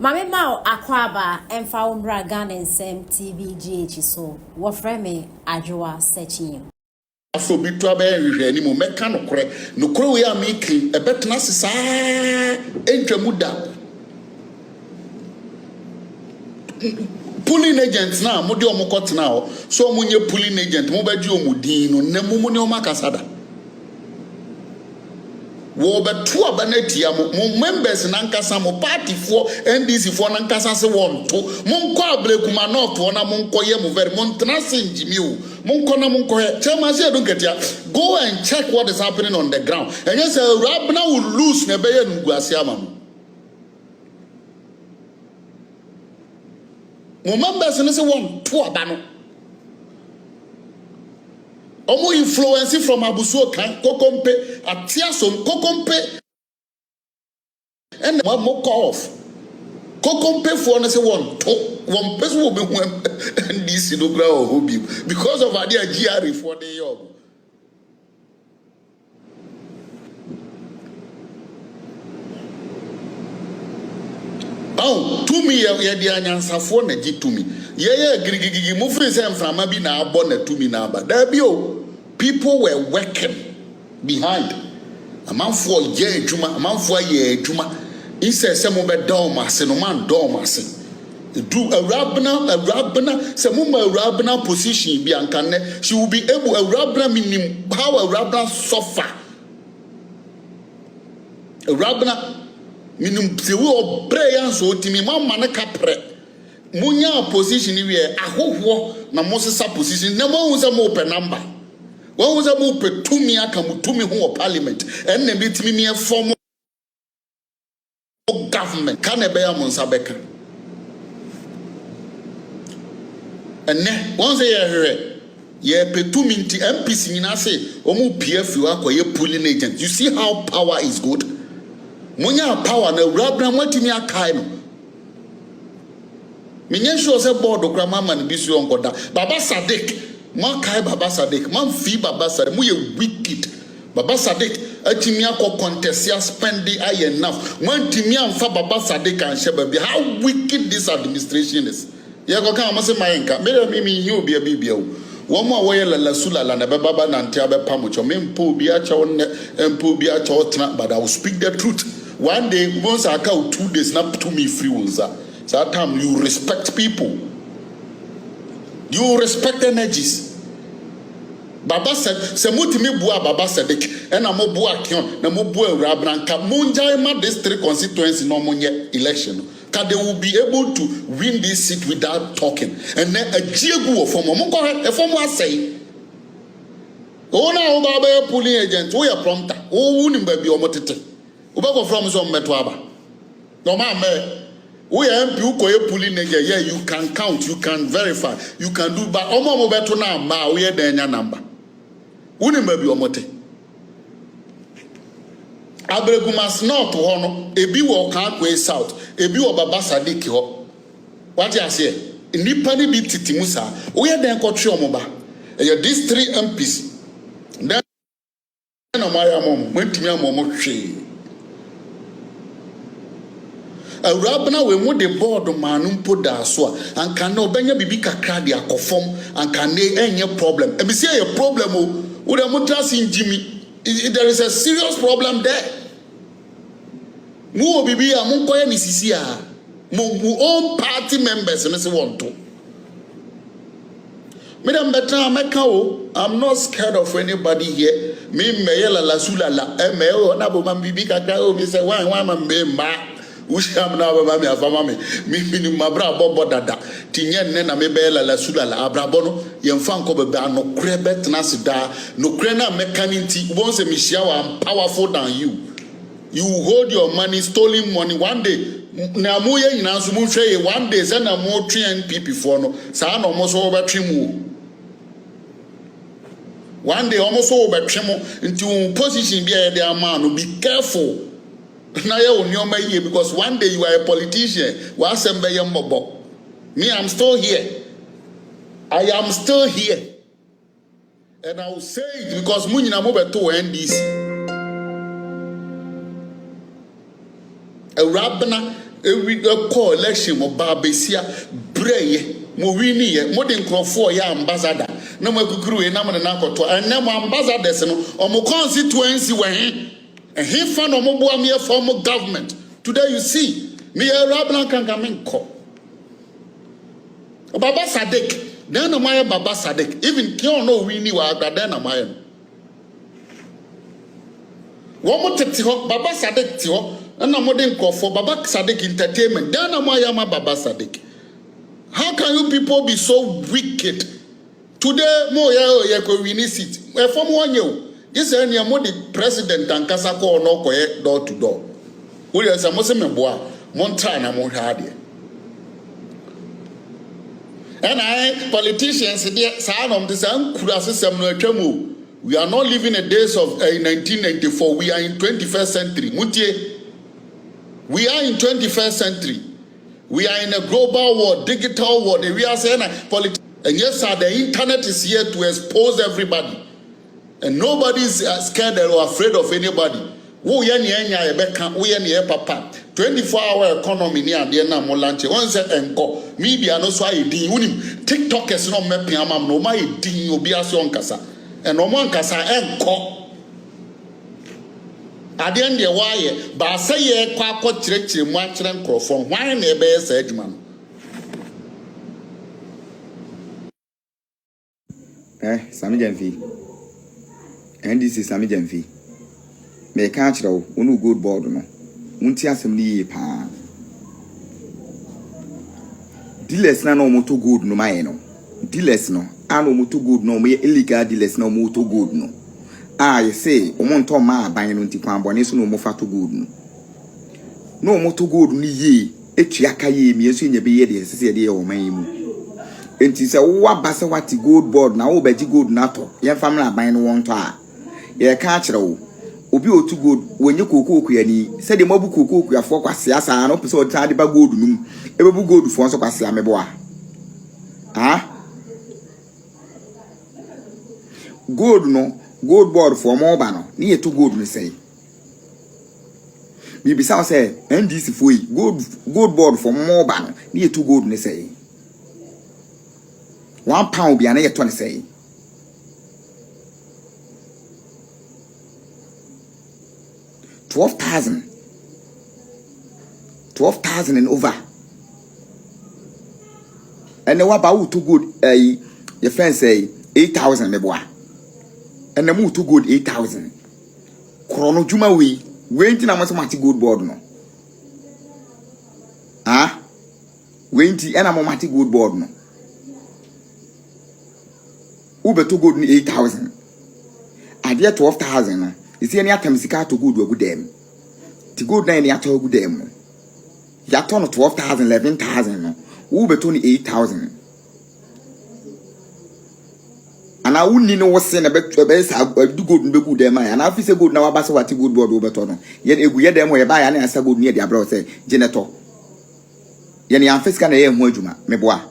Mame Mao Akwaba Emfa Umbra Ghana Sem TVGH so wofre me adwoa searching Afro bitwa be hwehwe ni mo meka nokore we a meki ebetena sesa entwamu da pulling agents na mo de omukotena ho so mo nye pulling agent mo baji omudin no na mo ne omakasada wo betu abanetia mo members nankasa mo party for NDC for nankasa se won to mo nko Ablekuma north wona mo nko ye mo very mo ntena senjimi o mo nko na mo nko he chairman say don't get ya go and check what is happening on the ground and you say Rabna will lose na be ye nguase ama mo members ne se won to aba no Omo influence from Abossey Kokompe Atiasom Kokompe and mo call off Kokompe for na say one person will be NDC no gra or hobby because of idea GR for the yob. Oh, to me ye di anyansafo na gi to me. Ye gigigigi mo free say mframa bi na abo na to me na aba. Da bi o people were working behind. A man for ye adwuma, a man for ye adwuma. He says some be dom ase no man dom ase. Do a rabna some rabna position bi ankane she will be able a rabna minim how a rabna suffer. A rabna minum se wo prayer so timi mama na kapre munya position we ahoho na mosesa position na mo unza mo pe number wo unza mo pe tumi aka mutumi ho parliament en na betimi me form government kan e be ya monsa beka enne won say ye pe tumi nti MPC nyina say o mu PF akoye polling agent. You see how power is good. Munya power na Rabna mwatimi akai no menye sure say board okra mama ne bisu onkoda Baba Sadik mo kai Baba Sadik man fi Baba Sadik mo ye wicked Baba Sadik atimi akọ contest spending ay enough mwantimi amfa Baba Sadik an sheba bi how wicked this administration is ye go kan mo se mayenka me hi obi abibia wo womo a woye lalasula na baba na ntia be pamocho me mpo obi acha won mpo obi acha otena but I will speak the truth. One day, once I count 2 days, not to me free ones. So that time you respect people. You respect energies. Baba said, Semuti me bua Baba Sadik, and I'm a bua kion, na mo bua Rabranka, Munjaima district constituency no monye election. Because they will be able to win this seat without talking. And then a jigu of form, a form was say, oh, now Baba pulling agent, we are prompter, oh, wouldn't be omotete. Ubako from some metwaba. No man, we MP ukoye pulling nigga. Yeah, you can count, you can verify, you can do. But omo beto na ma we denya number. Uni maybe omote. Ablekuma's north hono. Ebi wo kan kwe south. Ebi wo Baba Sadik ho. What you say? Nipa ni bi titimusa. We den kotwe omoba. These 3 MPs. Then no maya mom. Wentimi amomo hwe. A rabna we mu de board manum po da so an kan no benya bibi kakra de akofom an kan enye problem e be say a problem o we dey mutas in Jimmy. There is a serious problem there. Mu bibi a mun koye ni sisi a mu own party members no se want to me dem better ameka o. I'm not scared of anybody here. Me meyela la sulala e me o na bo man bibi kakra o me say wan man me ma Usham na baba mi afama mi ni mabra bobo dada tinye nne na mebela la sulala abrabono yemfa nko bebe anokre betna sida nokre na mekaninti wonse mishia wa powerful than you hold your money, stolen money. One day na mo ye nyina so mo hwe one day say na mo twe NPP for no sa na mo so obetwe mu one day almost obetwe mu nti position bi e dey ama no be careful. Because one day you are a politician. Me, I'm still here. I am still here. And I will say it because Munina move to NDC. A rabna Every call election mo Babesia Breye mo wini ye mo de nkrofo ya ambassador na mo kukuru e na mo na akoto and na mo ambassadors no omo constituency we he fan omo bo am here for mo government. Today you see me Rablan Kankaminko Baba Sadek then na my Baba Sadek even kio no wini wa then na my one more tete ho Baba Sadek ti ho na mo de nkrofo Baba Sadek entertainment then na mo ma Baba Sadek. How can you people be so wicked? Today, mo ya ko win seat. We form one you. This is any mo the president and kasa ko no ko door to door. We are some se meboa. Montra na mo hade. And I politicians there sa nom this an kura system no atwamu. We are not living the days of 1994. We are in 21st century. Mutie. We are in 21st century. We are in a global world, digital world. We are saying politics. And yes, sir, the internet is here to expose everybody. And nobody is scared or afraid of anybody. We are papa. 24-hour economy near the end of Molanche. One said, "Enko media no so I did. TikTok is not mapping. I'm no my ding obiason kasa. And no one kasa enko." At the end of the wire, but say ye quack church in watching and crow from why never said man. Sammy Jenfi. NDC Sammy Jenfi. May catch though, one good board no. Muntia assembly pa. Dealers na no moto good no my no. Dealers no. I no moto good no me illegal dealers no moto good no. You say, Omonto ma buying on Tipambo, so no more fat to good. No more to good ni ye, Echiaka ye, me as you be a said ye or maim. And tis a what bassawati good board now, Betty good nato, your family buying one tar. Ye catch row. Obio too good when you cook any, said the mobu cook your focus, yes, I know, so tidy by good room, ever good for so pass la meboa. Good no. Good board for more banner, near too good, me say. Maybe some say, NDC for good board for more banner, near too good, me say. £1 be an 20 say. $12,000 and over. And the what about too good, your friend say 8,000 me boy. And the move too good 8,000. Chrono Juma we waiting a mathematic good board no. Waiting and a mathematic good board no. Uber too good 8,000. I dear 12,000. Is there any items to good or good them? To good 9 yato good them. Yaton 12,000, 11,000. Uber 28,000. And I wouldn't know what's in a best do good and be good them. And I feel good now about what good board over tono. Yet if we had them where by and answer good near the abroad say, Geneto. Yenny, I'm first can a mojuma, me bois.